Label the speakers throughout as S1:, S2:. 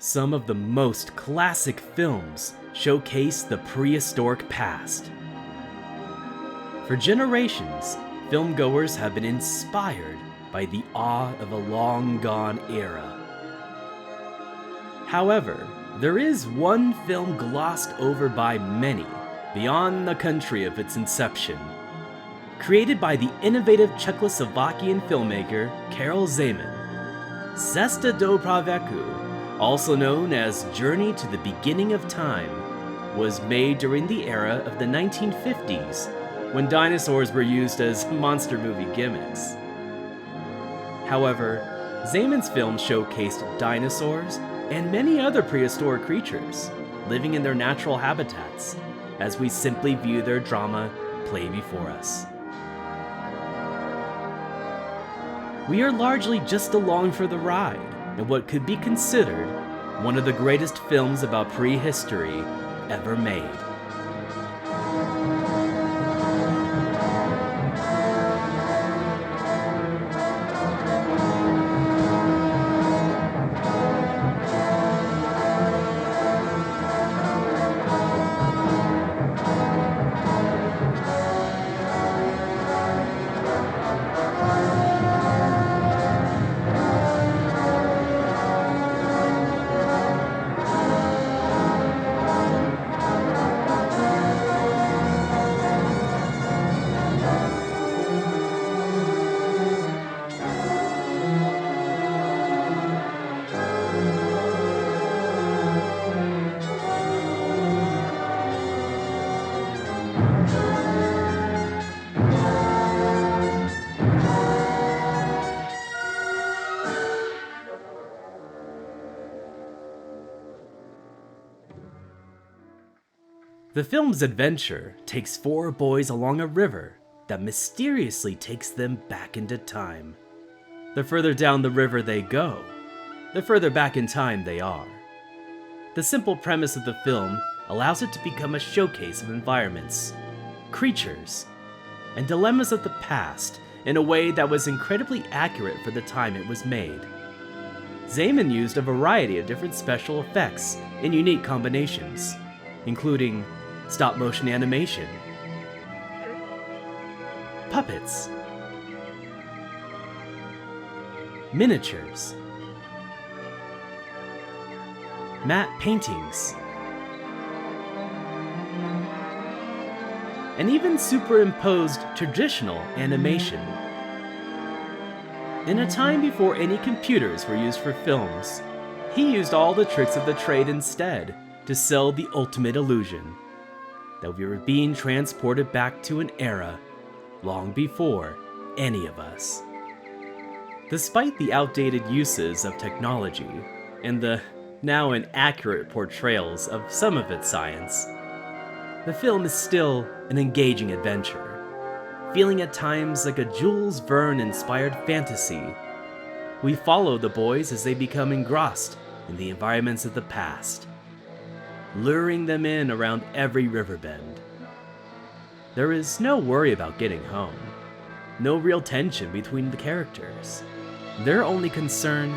S1: Some of the most classic films showcase the prehistoric past. For generations, filmgoers have been inspired by the awe of a long-gone era. However, there is one film glossed over by many beyond the country of its inception. Created by the innovative Czechoslovakian filmmaker Karel Zeman, Cesta do pravěku, also known as Journey to the Beginning of Time, was made during the era of the 1950s, when dinosaurs were used as monster movie gimmicks. However, Zeman's film showcased dinosaurs and many other prehistoric creatures living in their natural habitats, as we simply view their drama play before us. We are largely just along for the ride in what could be considered one of the greatest films about prehistory ever made. The film's adventure takes four boys along a river that mysteriously takes them back into time. The further down the river they go, the further back in time they are. The simple premise of the film allows it to become a showcase of environments, creatures, and dilemmas of the past in a way that was incredibly accurate for the time it was made. Zeman used a variety of different special effects in unique combinations, including stop-motion animation, puppets, miniatures, matte paintings, and even superimposed traditional animation. In a time before any computers were used for films, he used all the tricks of the trade instead to sell the ultimate illusion that we were being transported back to an era long before any of us. Despite the outdated uses of technology and the now inaccurate portrayals of some of its science, the film is still an engaging adventure, feeling at times like a Jules Verne-inspired fantasy. We follow the boys as they become engrossed in the environments of the past, luring them in around every riverbend. There is no worry about getting home, no real tension between the characters. Their only concern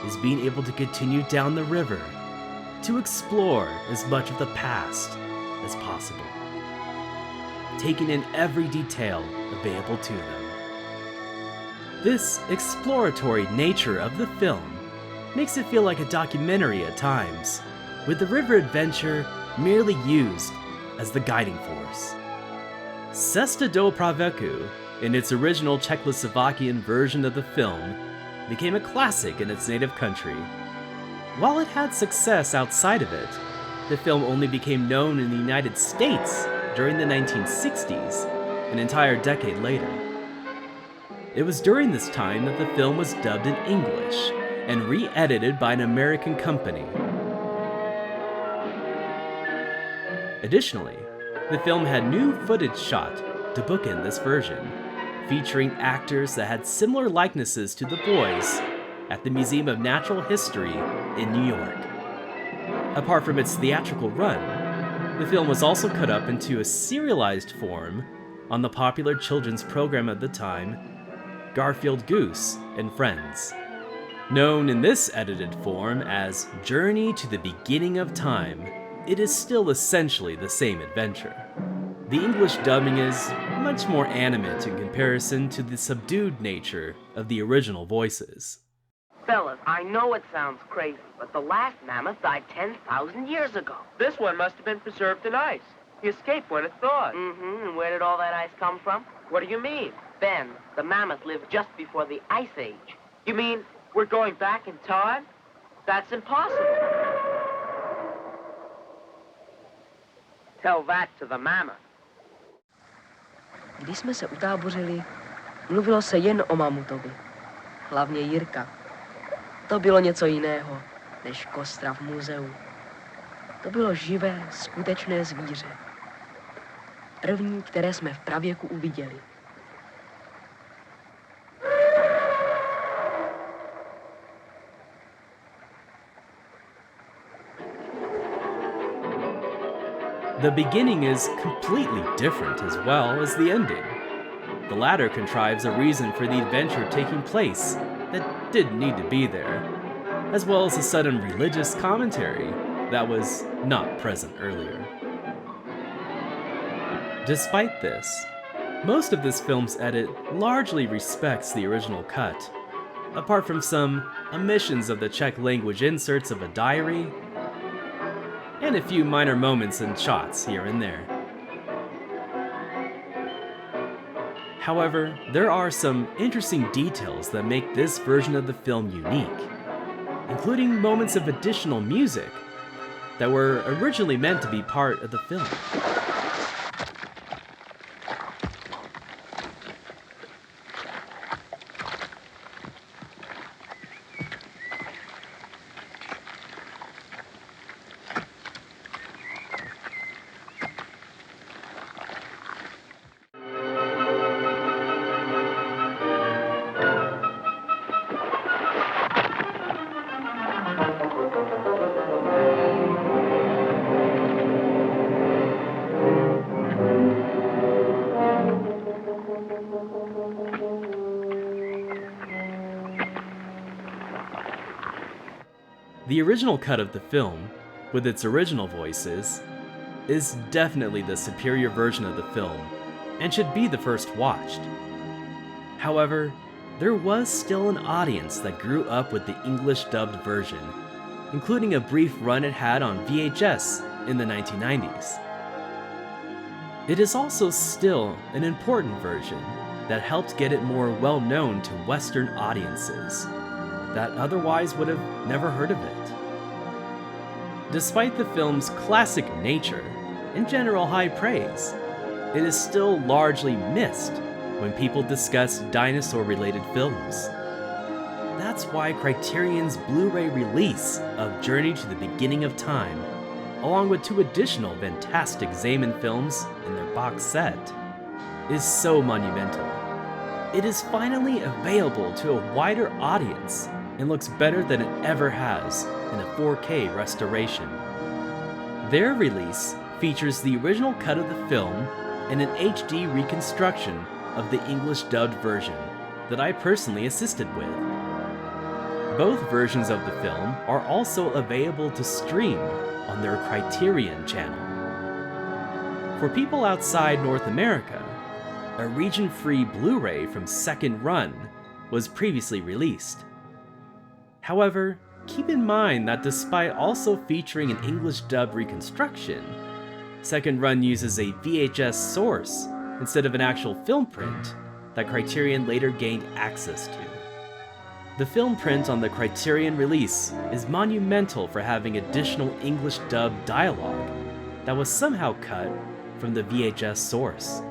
S1: is being able to continue down the river to explore as much of the past as possible, taking in every detail available to them. This exploratory nature of the film makes it feel like a documentary at times, with the river adventure merely used as the guiding force. Cesta do pravěku, in its original Czechoslovakian version of the film, became a classic in its native country. While it had success outside of it, the film only became known in the United States during the 1960s, an entire decade later. It was during this time that the film was dubbed in English and re-edited by an American company. Additionally, the film had new footage shot to bookend this version, featuring actors that had similar likenesses to the boys at the Museum of Natural History in New York. Apart from its theatrical run, the film was also cut up into a serialized form on the popular children's program at the time, Garfield Goose and Friends. Known in this edited form as Journey to the Beginning of Time, it is still essentially the same adventure. The English dubbing is much more animate in comparison to the subdued nature of the original voices.
S2: Fellas, I know it sounds crazy, but the last mammoth died 10,000 years ago.
S3: This one must have been preserved in ice. He escaped when it thawed.
S2: And where did all that ice come from?
S3: What do you mean?
S2: Ben, the mammoth lived just before the Ice Age.
S3: You mean we're going back in time? That's impossible.
S2: Tell that to the mammoth.
S4: Když jsme se utábořili, mluvilo se jen o mamutovi. Hlavně Jirka. To bylo něco jiného, než kostra v muzeu. To bylo živé, skutečné zvíře. První, které jsme v pravěku uviděli.
S1: The beginning is completely different as well as the ending. The latter contrives a reason for the adventure taking place that didn't need to be there, as well as a sudden religious commentary that was not present earlier. Despite this, most of this film's edit largely respects the original cut, apart from some omissions of the Czech language inserts of a diary, and a few minor moments and shots here and there. However, there are some interesting details that make this version of the film unique, including moments of additional music that were originally meant to be part of the film. The original cut of the film, with its original voices, is definitely the superior version of the film, and should be the first watched. However, there was still an audience that grew up with the English dubbed version, including a brief run it had on VHS in the 1990s. It is also still an important version that helped get it more well known to Western audiences that otherwise would have never heard of it. Despite the film's classic nature and general high praise, it is still largely missed when people discuss dinosaur-related films. That's why Criterion's Blu-ray release of Journey to the Beginning of Time, along with 2 additional fantastic Zeman films in their box set, is so monumental. It is finally available to a wider audience and looks better than it ever has in a 4K restoration. Their release features the original cut of the film and an HD reconstruction of the English dubbed version that I personally assisted with. Both versions of the film are also available to stream on their Criterion channel. For people outside North America, a region-free Blu-ray from Second Run was previously released. However, keep in mind that despite also featuring an English dub reconstruction, Second Run uses a VHS source instead of an actual film print that Criterion later gained access to. The film print on the Criterion release is monumental for having additional English dub dialogue that was somehow cut from the VHS source.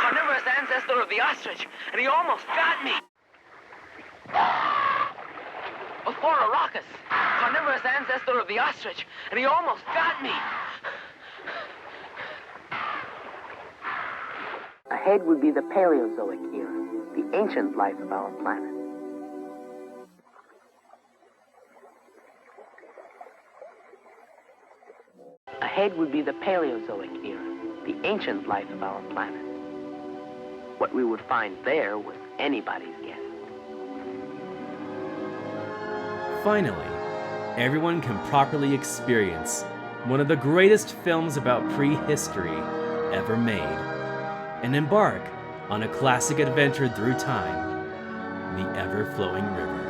S2: Carnivorous ancestor of the ostrich, and he almost got me. Orthororachus, carnivorous ancestor of the ostrich, and he almost got me. Ahead would be the Paleozoic era, the ancient life of our planet. Ahead would be the Paleozoic era, the ancient life of our planet.
S3: What we would find there was anybody's guess.
S1: Finally, everyone can properly experience one of the greatest films about prehistory ever made and embark on a classic adventure through time, the ever-flowing river.